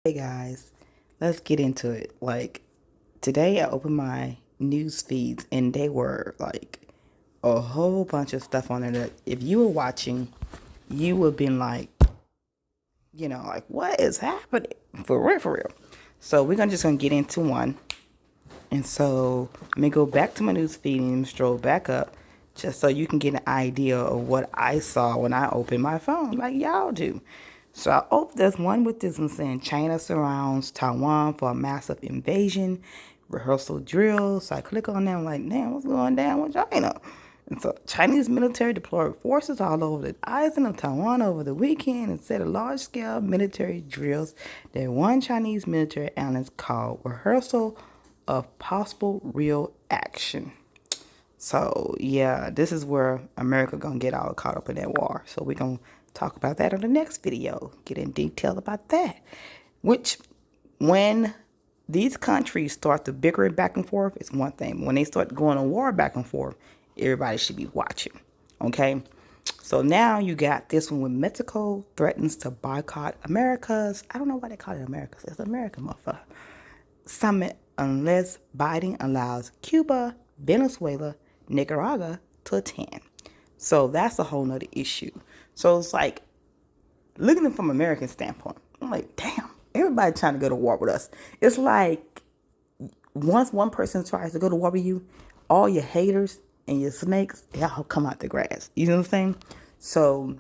Hey guys, let's get into it. Like today I opened my news feeds and they were like a whole bunch of stuff on there that if you were watching, you would have been like, like what is happening? For real, for real. So we're gonna just gonna get into one. And so let me go back to my news feed and stroll back up just so you can get an idea of what I saw when I opened my phone, like y'all do. So I opened this one with this one saying China surrounds Taiwan for a massive invasion, rehearsal drills. So I click on that, I'm like, damn, what's going down with China? And so Chinese military deployed forces all over the island of Taiwan over the weekend and set a large-scale military drills that one Chinese military analyst called rehearsal of possible real action. So yeah, this is where America gonna get all caught up in that war. So we're gonna talk about that on the next video. Get in detail about that. Which when these countries start to bickering back and forth, it's one thing. When they start going to war back and forth, everybody should be watching. Okay? So now you got this one with Mexico threatens to boycott America's, I don't know why they call it America's. It's America, motherfucker, summit unless Biden allows Cuba, Venezuela, Nicaragua to attend. So that's a whole nother issue. So it's like, looking at it from an American standpoint, I'm like, damn, everybody trying to go to war with us. It's like once one person tries to go to war with you, all your haters and your snakes, they all come out the grass. You know what I'm saying? So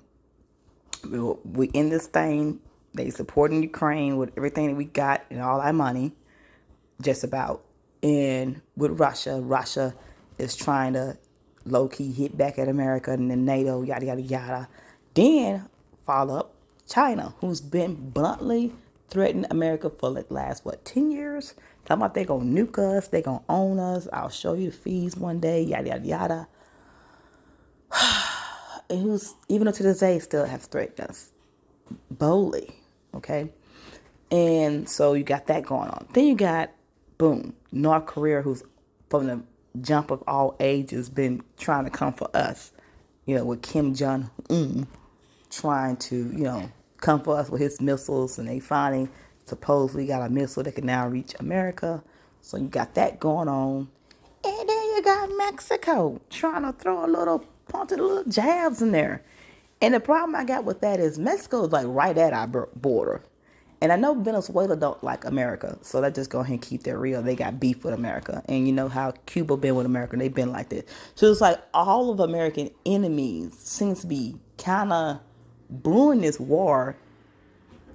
we in this thing. They supporting Ukraine with everything that we got and all our money, just about. And with Russia is trying to low-key hit back at America and then NATO, yada, yada, yada. Then follow up China, who's been bluntly threatening America for like last, 10 years? Talking about they gonna nuke us, they gonna own us, I'll show you the fees one day, yada, yada, yada. And who's, even up to this day, still have threatened us boldly, okay? And so you got that going on. Then you got, boom, North Korea, who's from the jump of all ages been trying to come for us, with Kim Jong-un trying to, come for us with his missiles. And they finally supposedly got a missile that can now reach America. So you got that going on. And then you got Mexico trying to throw a little bunch of little jabs in there. And the problem I got with that is Mexico is like right at our border. And I know Venezuela don't like America, so let's just go ahead and keep that real. They got beef with America. And you know how Cuba been with America, they've been like that. So it's like all of American enemies seems to be kind of brewing this war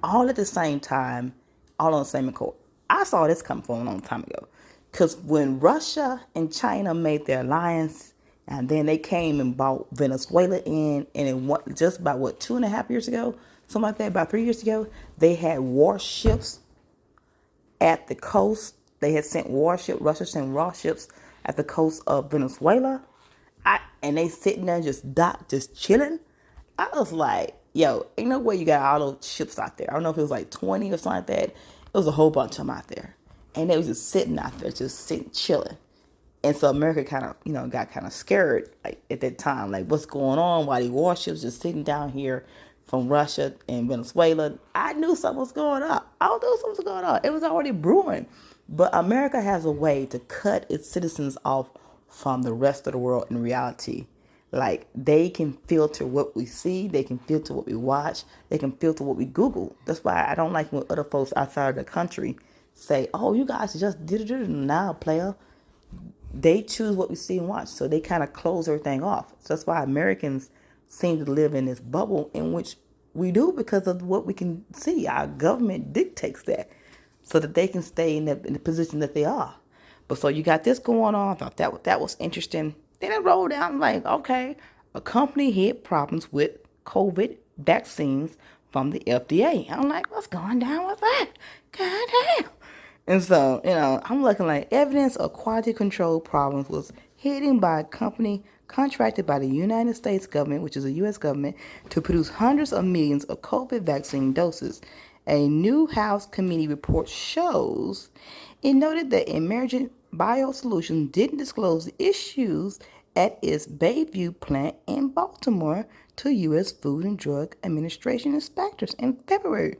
all at the same time, all on the same accord. I saw this come from a long time ago. Because when Russia and China made their alliance, and then they came and bought Venezuela in, and it just about, 2.5 years ago? Something like that, about 3 years ago, they had warships at the coast. They had sent warships, Russia sent warships at the coast of Venezuela. And they sitting there just docked, just chilling. I was like, yo, ain't no way you got all those ships out there. I don't know if it was like 20 or something like that. It was a whole bunch of them out there. And they was just sitting out there, just sitting, chilling. And so America kind of, got kind of scared like at that time. Like, what's going on? Why these warships just sitting down here from Russia and Venezuela? I knew something was going on. I knew something was going on. It was already brewing. But America has a way to cut its citizens off from the rest of the world in reality. Like, they can filter what we see. They can filter what we watch. They can filter what we Google. That's why I don't like when other folks outside of the country say, oh, you guys just did it now, player. They choose what we see and watch. So they kind of close everything off. So that's why Americans seem to live in this bubble in which we do, because of what we can see. Our government dictates that so that they can stay in the position that they are. But so you got this going on. I thought that was interesting. Then it rolled down like, okay, a company hit problems with COVID vaccines from the FDA. I'm like, what's going down with that? God damn. And so, I'm looking like evidence of quality control problems was hidden by a company contracted by the United States government, which is the U.S. government, to produce hundreds of millions of COVID vaccine doses. A new House committee report shows it noted that Emergent Biosolutions didn't disclose the issues at its Bayview plant in Baltimore to U.S. Food and Drug Administration inspectors in February.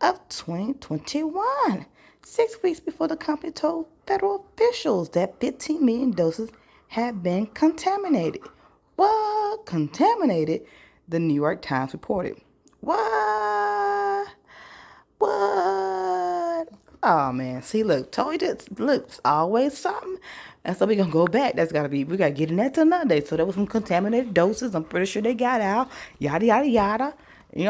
of 2021, 6 weeks before the company told federal officials that 15 million doses had been contaminated. What? Contaminated? The New York Times reported. What? What? Oh man, see, look, told you this. Look, it's always something. And so we're gonna go back. We gotta get in that till another day. So there was some contaminated doses. I'm pretty sure they got out. Yada yada yada.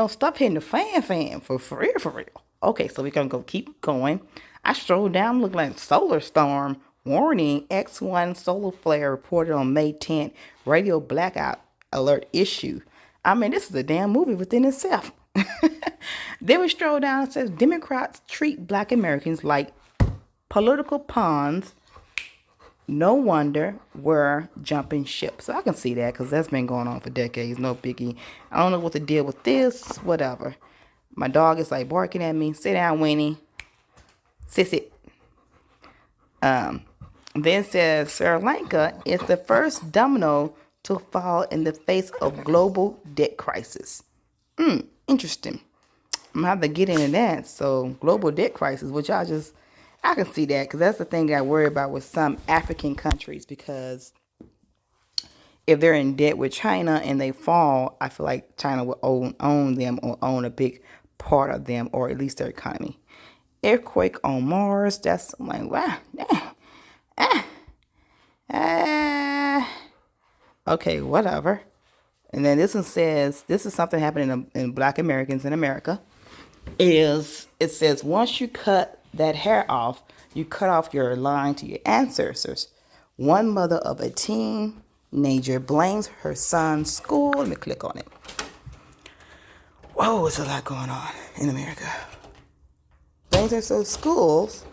Stuff hitting the fan for real, for real. Okay, so we're gonna keep going. I strolled down, looked like solar storm warning. X1 solar flare reported on May 10th. Radio blackout alert issue. I mean, this is a damn movie within itself. Then we stroll down and says Democrats treat Black Americans like political pawns. No wonder we're jumping ship. So I can see that because that's been going on for decades. No biggie. I don't know what to deal with this. Whatever. My dog is like barking at me. Sit down, Winnie. Sit. Then says Sri Lanka is the first domino to fall in the face of global debt crisis. Interesting. I'm going to have to get into that. So, global debt crisis, which I can see that because that's the thing I worry about with some African countries, because if they're in debt with China and they fall, I feel like China will own them or own a big part of them, or at least their economy. Earthquake on Mars, that's like, wow. Okay, whatever. And then this one says, this is something happening in Black Americans in America. It says, once you cut that hair off, you cut off your line to your ancestors. One mother of a teenager blames her son's school. Let me click on it. Whoa, it's a lot going on in America. Blames her son's schools.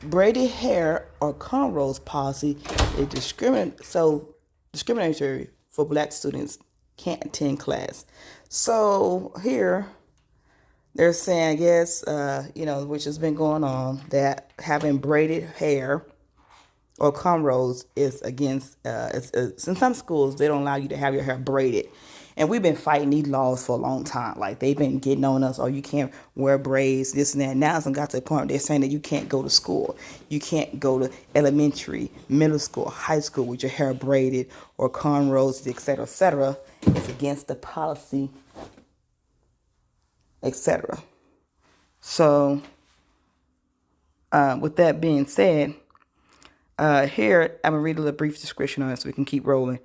Braided hair or cornrows policy is discriminatory for Black students can't attend class. So here they're saying, I guess, which has been going on, that having braided hair or cornrows is against, in some schools, they don't allow you to have your hair braided. And we've been fighting these laws for a long time. Like, they've been getting on us, you can't wear braids, this and that. Now it's got to the point where they're saying that you can't go to school. You can't go to elementary, middle school, high school with your hair braided or cornrows, et cetera, et cetera. It's against the policy, et cetera. So, with that being said, here I'm going to read a little brief description on it so we can keep rolling.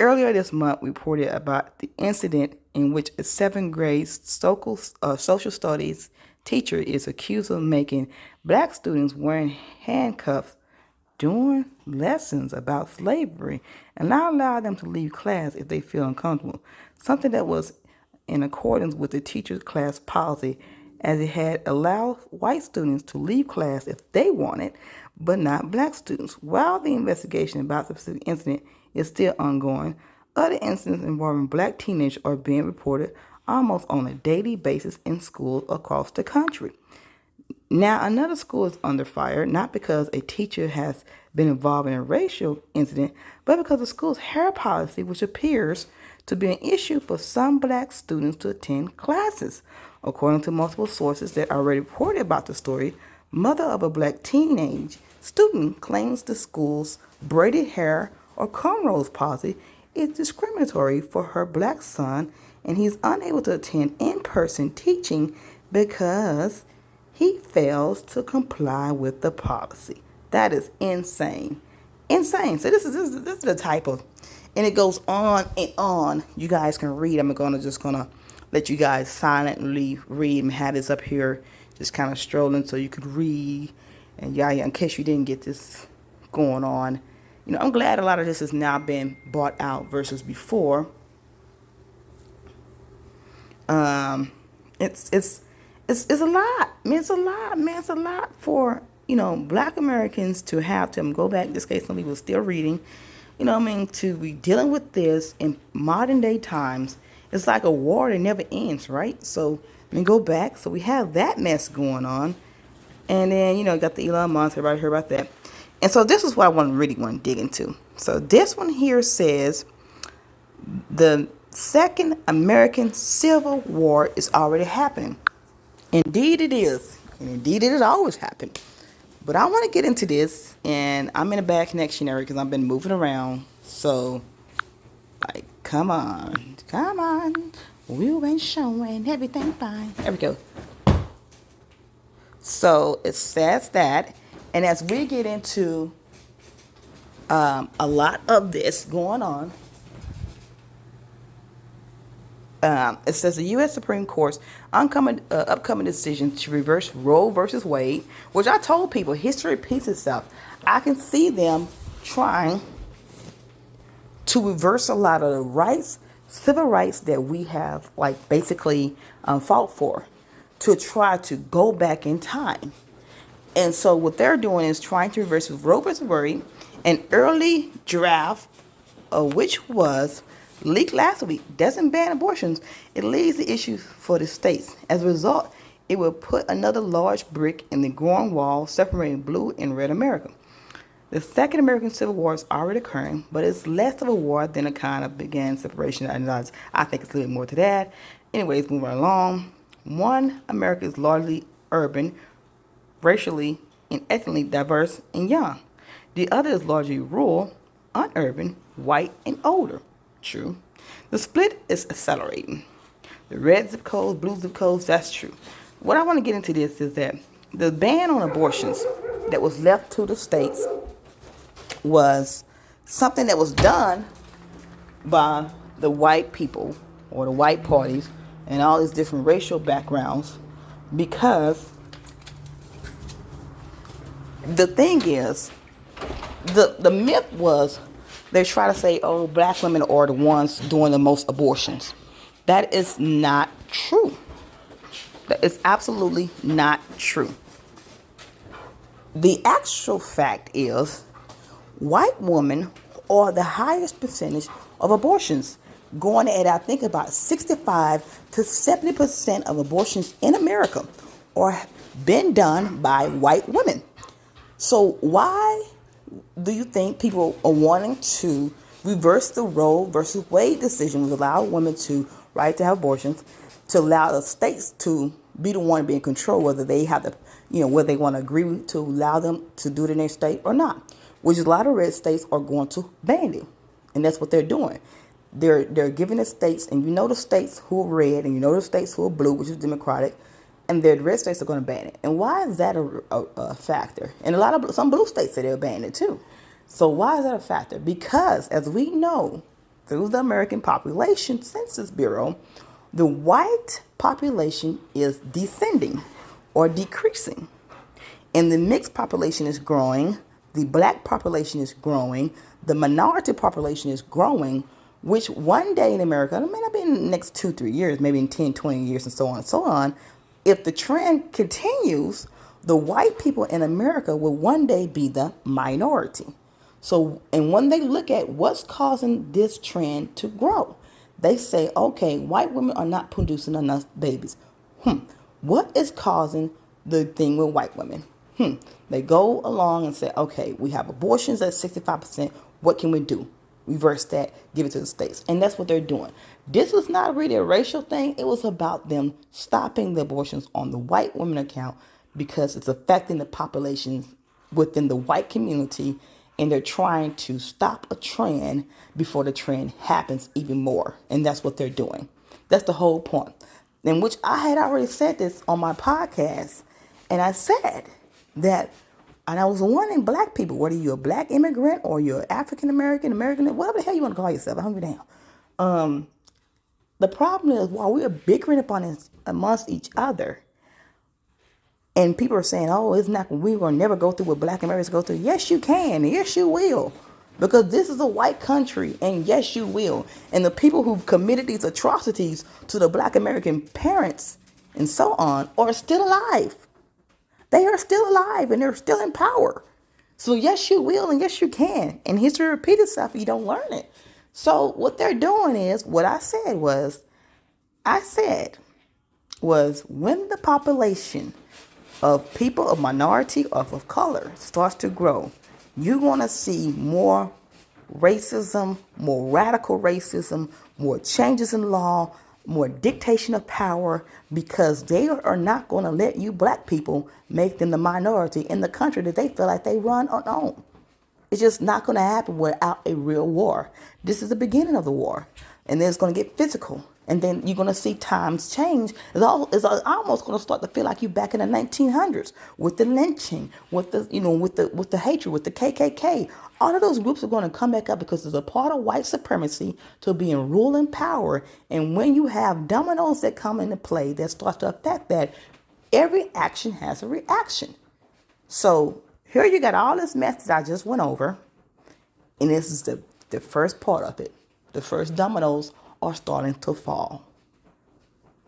Earlier this month, we reported about the incident in which a 7th grade social studies teacher is accused of making Black students wearing handcuffs during lessons about slavery and not allow them to leave class if they feel uncomfortable, something that was in accordance with the teacher's class policy, as it had allowed white students to leave class if they wanted, but not Black students. While the investigation about the specific incident is still ongoing, other incidents involving Black teenagers are being reported almost on a daily basis in schools across the country. Now, another school is under fire, not because a teacher has been involved in a racial incident, but because the school's hair policy, which appears to be an issue for some Black students to attend classes. According to multiple sources that already reported about the story, mother of a Black teenage student claims the school's braided hair or cornrows policy is discriminatory for her Black son, and he's unable to attend in-person teaching because he fails to comply with the policy. That is insane. Insane. So this is the type of, and it goes on and on. You guys can read. I'm just gonna let you guys silently read and have this up here, just kind of strolling so you could read. And yeah, in case you didn't get this going on, I'm glad a lot of this has now been bought out versus before. It's a lot. It's a lot, man. It's a lot for, Black Americans to have to go back. In this case, some people are still reading, to be dealing with this in modern day times. It's like a war that never ends, right? So, go back. So we have that mess going on. And then, got the Elon Musk, everybody heard about that. And so this is what I really want to dig into. So this one here says the Second American Civil War is already happening. Indeed it is. And indeed it has always happened. But I want to get into this, and I'm in a bad connection area because I've been moving around. So, like, come on. Come on. We've been showing everything fine. There we go. So, it says that. And as we get into a lot of this going on, it says the U.S. Supreme Court's upcoming decision to reverse Roe versus Wade, which I told people, history repeats itself. I can see them trying to reverse a lot of the rights, civil rights that we have, like, basically fought for, to try to go back in time. And so what they're doing is trying to reverse Roe versus Wade, an early draft of which was leaked last week, doesn't ban abortions. It leaves the issue for the states. As a result, it will put another large brick in the growing wall separating blue and red America. The Second American Civil War is already occurring, but it's less of a war than a kind of began separation. I think it's a little bit more to that. Anyways, moving along. One, America is largely urban, racially and ethnically diverse and young. The other is largely rural, unurban, white, and older. True. The split is accelerating. The red zip codes, blue zip codes, that's true. What I want to get into this is that the ban on abortions that was left to the states was something that was done by the white people or the white parties and all these different racial backgrounds, because the thing is, the myth was, they try to say, oh, black women are the ones doing the most abortions. That is not true. That is absolutely not true. The actual fact is, white women are the highest percentage of abortions, going at, I think, about 65 to 70% of abortions in America are been done by white women. So why do you think people are wanting to reverse the Roe versus Wade decision, which allowed women to right to have abortions, to allow the states to be the one to be in control, whether they have to, whether they want to agree to allow them to do it in their state or not, which a lot of red states are going to ban it. And that's what they're doing. They're giving the states, and the states who are red, and the states who are blue, which is Democratic, and the red states are going to ban it. And why is that a factor? And some blue states say they'll ban it too. So why is that a factor? Because, as we know, through the American Population Census Bureau, the white population is descending or decreasing. And the mixed population is growing. The black population is growing. The minority population is growing, which one day in America, it may not be in the next 2-3 years, maybe in 10, 20 years and so on and so on, if the trend continues, the white people in America will one day be the minority. So, and when they look at what's causing this trend to grow, they say, okay, white women are not producing enough babies. What is causing the thing with white women? They go along and say, okay, we have abortions at 65%. What can we do? Reverse that, give it to the states. And that's what they're doing. This was not really a racial thing. It was about them stopping the abortions on the white women account because it's affecting the populations within the white community, and they're trying to stop a trend before the trend happens even more. And that's what they're doing. That's the whole point. In which I had already said this on my podcast, and I said that, and I was warning black people, whether you're a black immigrant or you're African American, whatever the hell you want to call yourself, I don't give a damn. The problem is, while we are bickering upon this amongst each other, and people are saying, oh, we're going to never go through what black Americans go through. Yes, you can. Yes, you will. Because this is a white country, and yes, you will. And the people who've committed these atrocities to the black American parents and so on are still alive. They are still alive, and they're still in power. So yes, you will, and yes, you can. And history repeats itself if you don't learn it. So what they're doing is, what I said was when the population of people of minority or of color starts to grow, you're going to see more racism, more radical racism, more changes in law, more dictation of power, because they are not going to let you black people make them the minority in the country that they feel like they run or own. It's just not going to happen without a real war. This is the beginning of the war. And then it's going to get physical. And then you're going to see times change. It's almost going to start to feel like you back in the 1900s with the lynching, with the hatred, with the KKK. All of those groups are going to come back up because it's a part of white supremacy to be in ruling power. And when you have dominoes that come into play that starts to affect that, every action has a reaction. So here you got all this mess that I just went over. And this is the first part of it. The first dominoes are starting to fall.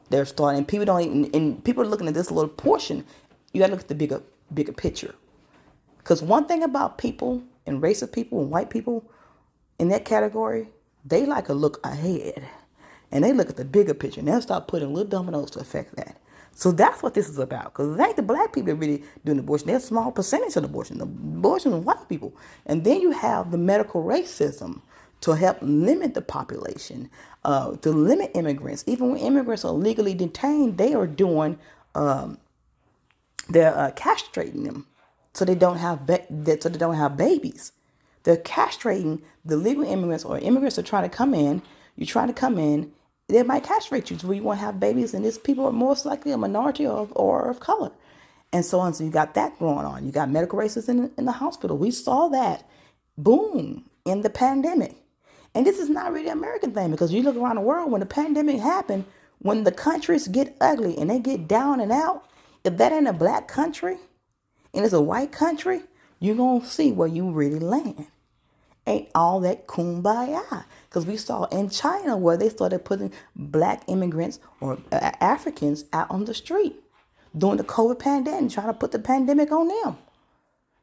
They're starting. People are looking at this little portion. You got to look at the bigger picture. Because one thing about people and race of people and white people in that category, they like to look ahead. And they look at the bigger picture. And they'll start putting little dominoes to affect that. So that's what this is about. Because it ain't the black people that really doing abortion. They're a small percentage of the abortion. The abortion is white people. And then you have the medical racism to help limit the population, to limit immigrants. Even when immigrants are legally detained, they are doing, they're castrating them so they don't have babies. They're castrating the legal immigrants, or immigrants are trying to come in. You're trying to come in, they might castrate you so you won't have babies, and these people are most likely a minority or of color, and so on. So you got that going on. You got medical racism in the hospital. We saw that boom in the pandemic. And this is not really an American thing, because you look around the world, when the pandemic happened, when the countries get ugly and they get down and out, if that ain't a black country and it's a white country, you're going to see where you really land. Ain't all that kumbaya. Because we saw in China where they started putting black immigrants or Africans out on the street during the COVID pandemic, trying to put the pandemic on them.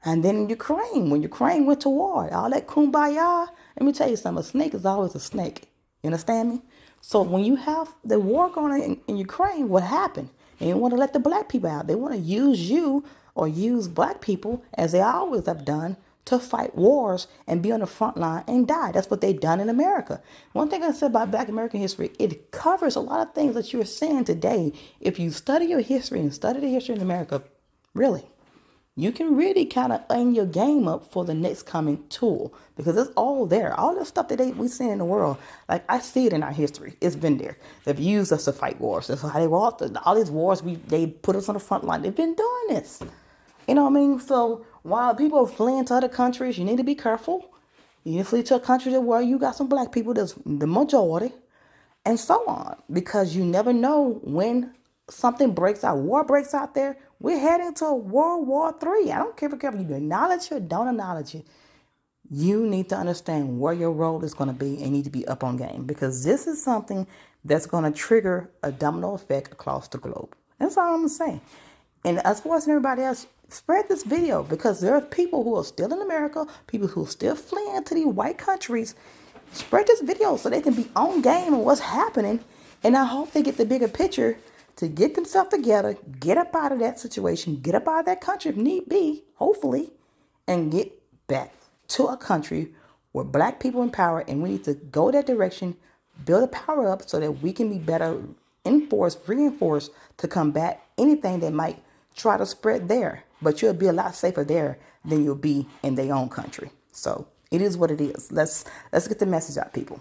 And then in Ukraine, when Ukraine went to war, all that kumbaya, let me tell you something, a snake is always a snake. You understand me? So when you have the war going on in Ukraine, what happened? They didn't want to let the black people out. They want to use you or use black people, as they always have done, to fight wars and be on the front line and die. That's what they've done in America. One thing I said about Black American history, it covers a lot of things that you're seeing today. If you study your history and study the history in America, really, you can really kind of aim your game up for the next coming tool, because it's all there. All the stuff that we see in the world, like I see it in our history. It's been there. They've used us to fight wars. That's how they walked. All these wars, they put us on the front line. They've been doing this. You know what I mean? So while people are fleeing to other countries, you need to be careful. You need to flee to a country where you got some black people, that's the majority, and so on. Because you never know when something breaks out, war breaks out there. We're heading to World War III. I don't care if you acknowledge it or don't acknowledge it. You need to understand where your role is going to be and need to be up on game, because this is something that's going to trigger a domino effect across the globe. That's all I'm saying. And as far as everybody else, spread this video, because there are people who are still in America, people who are still fleeing to these white countries. Spread this video so they can be on game on what's happening. And I hope they get the bigger picture to get themselves together, get up out of that situation, get up out of that country if need be, hopefully, and get back to a country where black people in power, and we need to go that direction, build a power up so that we can be better reinforced to combat anything that might try to spread there. But you'll be a lot safer there than you'll be in their own country. So it is what it is. Let's get the message out, people.